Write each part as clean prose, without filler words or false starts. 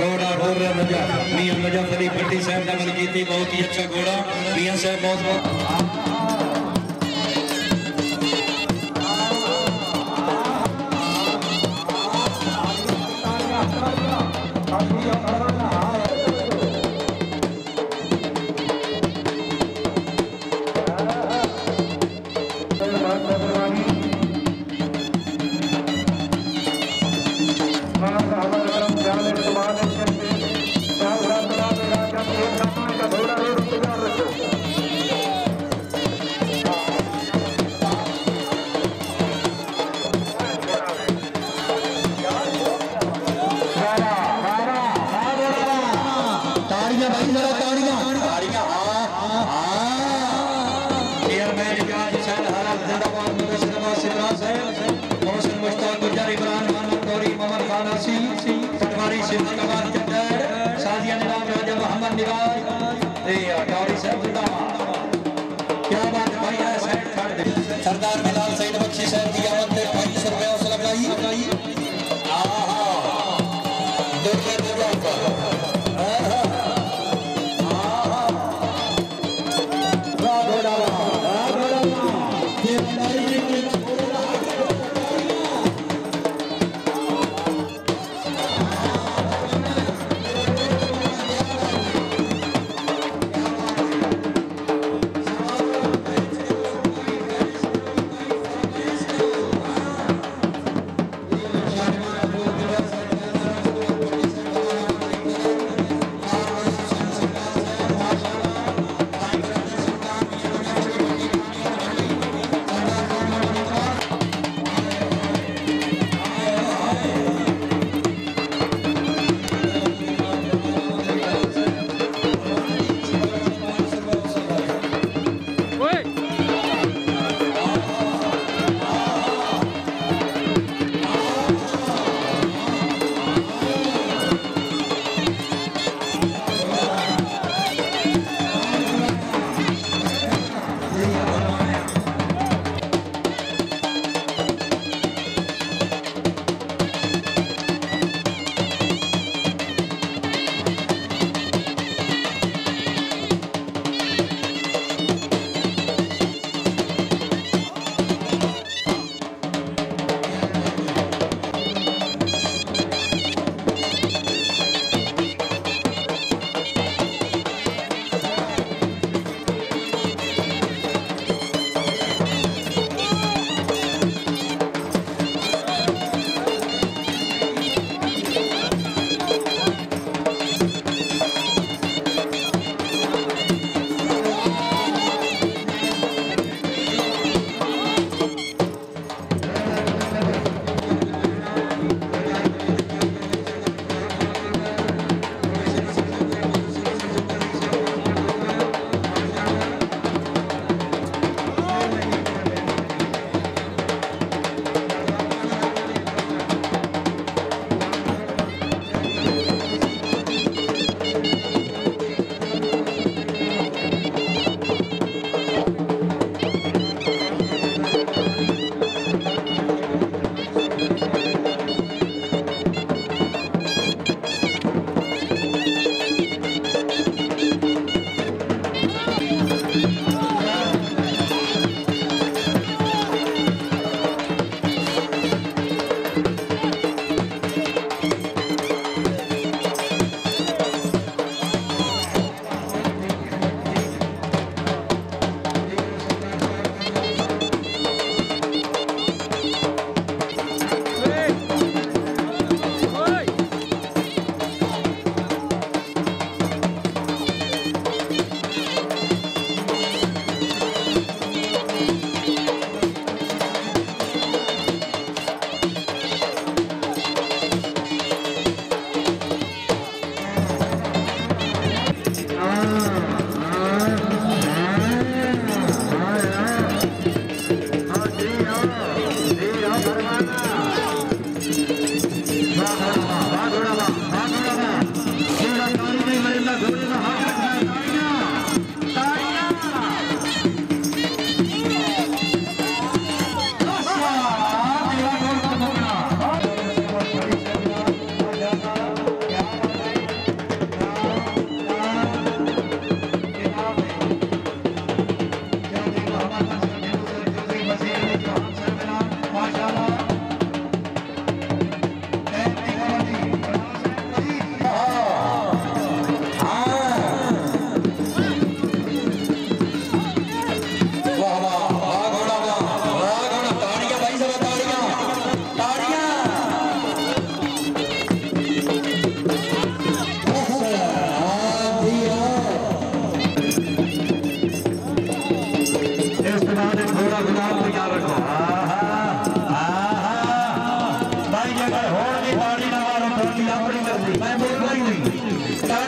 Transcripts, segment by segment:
घोड़ा भोर नजा मियां नजफ अली भट्टी साहब ने अमल की बहुत ही अच्छा घोड़ा मियां साहब बहुत सरदार बिलाल सईद बख्शी साहब की आमद पे 500 रुपये हौसला अफजाई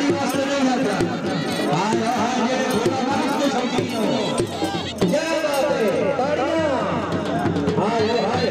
गाड़ी वास्ते नहीं आता हाय हाय ये घोड़ा मार के शौकीन हो क्या बात है ताड़ियां हाय हाय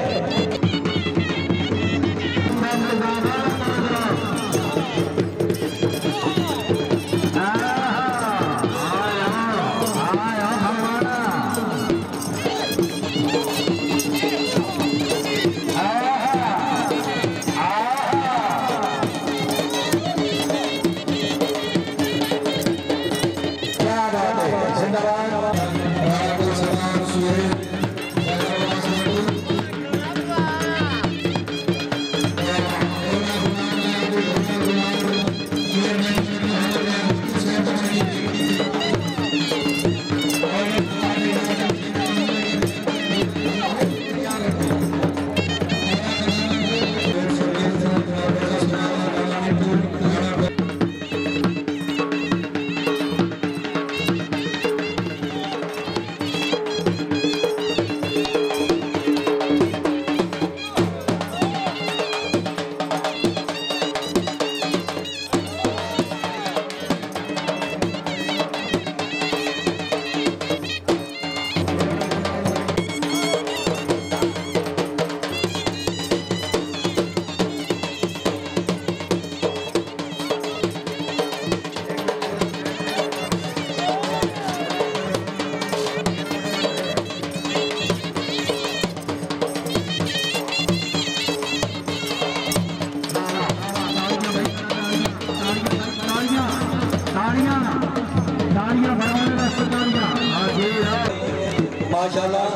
माशाल्लाह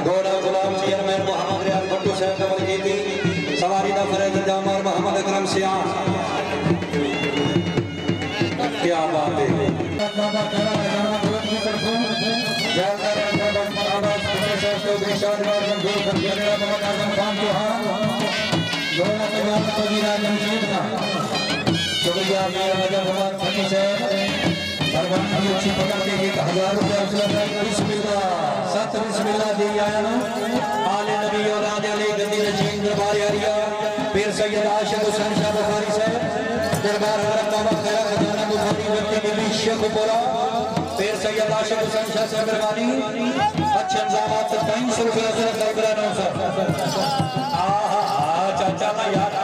घोड़ा गुलाम चेयरमैन मोहम्मद रियाज भट्टू साहब ने मल की थी सवारी दा फरज इंतजाम और मोहम्मद अकरम सियाह क्या बात है शुक्रिया अच्छी पकड़ के 1000 रुपया सत बिस्मिल्लाह दी आया ना आले नबी औलाद अली गद्दी नशीन दरबार यारिया पीर सैयद आशिक हुसैन शाह बुखारी साहब दरबार हजरत बाबा खैरा खजाना बुखारी व्यक्ति बीबी शेख बोला पीर सैयद आशिक हुसैन शाह साहब मेहरबानी अच्छे इंतजामात 300 रुपया से करबला 900 आहा चाचा का यार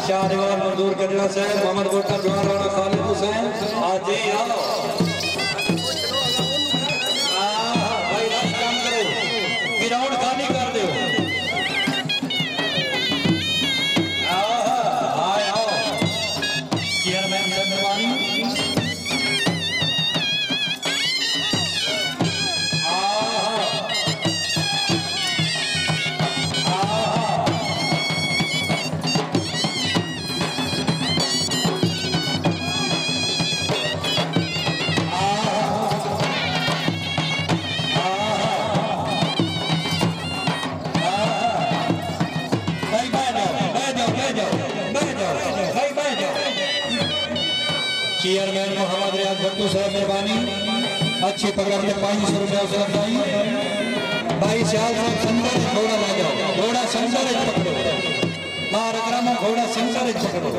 शाहजवान मंजूर कटरा साहब मोहम्मद गोटा जवान राणा खालिद हुसैन आज ही आओ भाई राज काम करो ग्राउंड खाली कर दो आओ चेयरमैन साहब मेहरबानी चेयरमैन मोहम्मद रियाज भट्टू साहब मेहरबानी अच्छी पकड़ के 500 रुपया से लगाई भाई सियाल साहब संदर घोड़ा ला जाओ घोड़ा संदर पकड़ो मार अकरम घोड़ा संदर पकड़ो